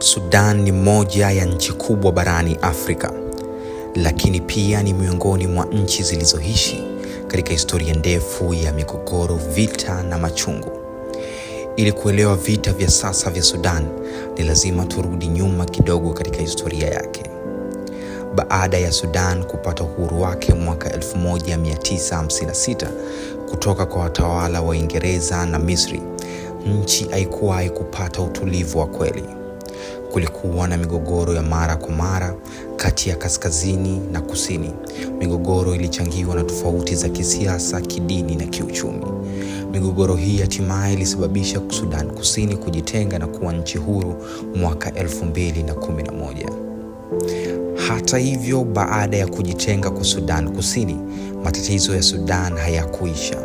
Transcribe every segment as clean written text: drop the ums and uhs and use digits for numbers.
Sudan ni moja ya nchi kubwa barani Afrika, lakini pia ni miongoni mwa nchi zilizoishi katika historia ndefu ya migogoro, vita na machungu. Ili kuelewa vita vya sasa vya Sudan, ni lazima turudi nyuma kidogo katika historia yake. Baada ya Sudan kupata uhuru wake mwaka 1956 kutoka kwa watawala wa Uingereza na Misri, nchi haikuwahi kupata utulivu wa kweli. Kulikuwa na migogoro ya mara kwa mara kati ya kaskazini na kusini. Migogoro ilichangiwa na tofauti za kisiasa, kidini na kiuchumi. Migogoro hii hatimaye ilisababisha Sudan Kusini kujitenga na kuwa nchi huru mwaka 2011. Hata hivyo, baada ya kujitenga kwa Sudan Kusini, matatizo ya Sudan hayakuisha.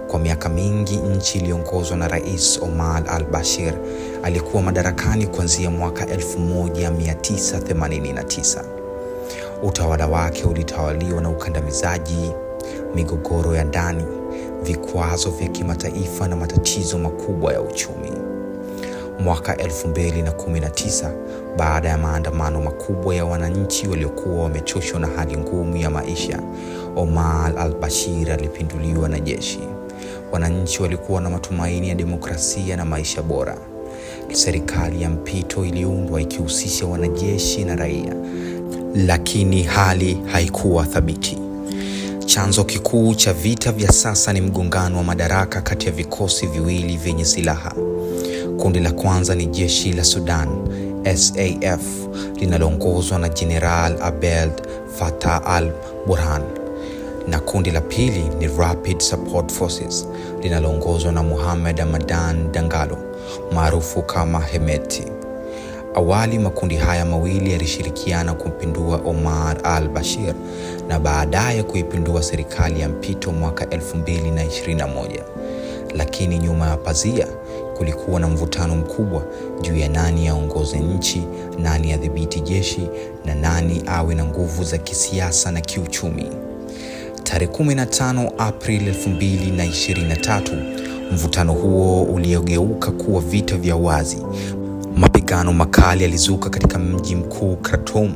Kwa miaka mingi, nchi iliongozwa na Rais Omar al-Bashir. Alikuwa madarakani kuanzia mwaka 1989. Utawala wake ulitawaliwa na ukandamizaji, migogoro ya ndani, vikwazo vya kimataifa na matatizo makubwa ya uchumi. Mwaka 2019, baada ya maandamano makubwa ya wananchi waliokuwa wamechoshwa na hali ngumu ya maisha, Omar al-Bashir alipinduliwa na jeshi. Wananchi walikuwa na matumaini ya demokrasia na maisha bora. Serikali ya mpito iliundwa ikihusisha wanajeshi na raia, lakini hali haikuwa thabiti. Chanzo kikuu cha vita vya sasa ni mgongano wa madaraka kati ya vikosi viwili vyenye silaha. Kundi la kwanza ni jeshi la Sudan, SAF, linaloongozwa na General Abdel Fattah al-Burhan, na kundi la pili ni Rapid Support Forces, linaloongozwa na Mohamed Hamdan Dagalo, maarufu kama Hemeti. Awali makundi haya mawili yalishirikiana kumpindua Omar al-Bashir na baadaye kuipindua serikali ya mpito mwaka 2021. Lakini nyuma ya pazia kulikuwa na mvutano mkubwa juu ya nani aongoze nchi, nani adhibiti jeshi na nani awe na nguvu za kisiasa na kiuchumi. Tarehe 15 Aprili 2023, mvutano huo uliogeuka kuwa vita vya wazi. Mapigano makali yalizuka katika mji mkuu Khartoum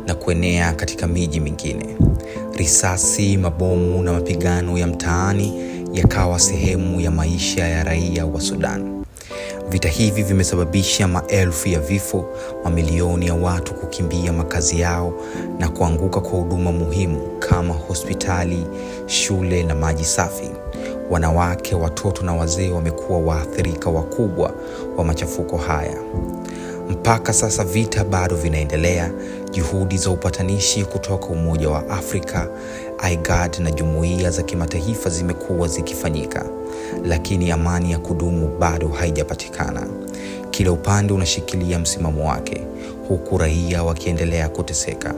na kuenea katika miji mingine. Risasi, mabomu na mapigano ya mtaani yakawa sehemu ya maisha ya raia wa Sudan. Vita hivi vimesababisha maelfu ya vifo, mamilioni ya watu kukimbia makazi yao na kuanguka kwa huduma muhimu kama hospitali, shule na maji safi. Wanawake, watoto na wazee wamekuwa waathirika wakubwa wa machafuko haya. Mpaka sasa vita bado vinaendelea. Juhudi za upatanishi kutoka Umoja wa Afrika, IGAD na jumuiya za kimataifa zimekuwa zikifanyika, lakini amani ya kudumu bado haijapatikana. Kila upande unashikilia msimamo wake, huku raia wakiendelea kuteseka.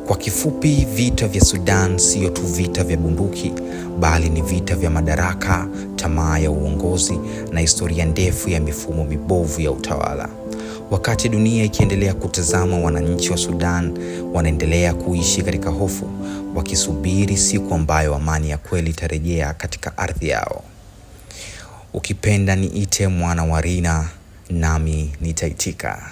Kwa kifupi, vita vya Sudan sio tu vita vya bunduki, bali ni vita vya madaraka, tamaa ya uongozi na historia ndefu ya mifumo mibovu ya utawala. Wakati dunia ikiendelea kutazama, wananchi wa Sudan wanaendelea kuishi katika hofu, wakisubiri siku ambayo amani ya kweli itarejea katika ardhi yao. Ukipenda niite mwana wa Rina, nami nitaitika.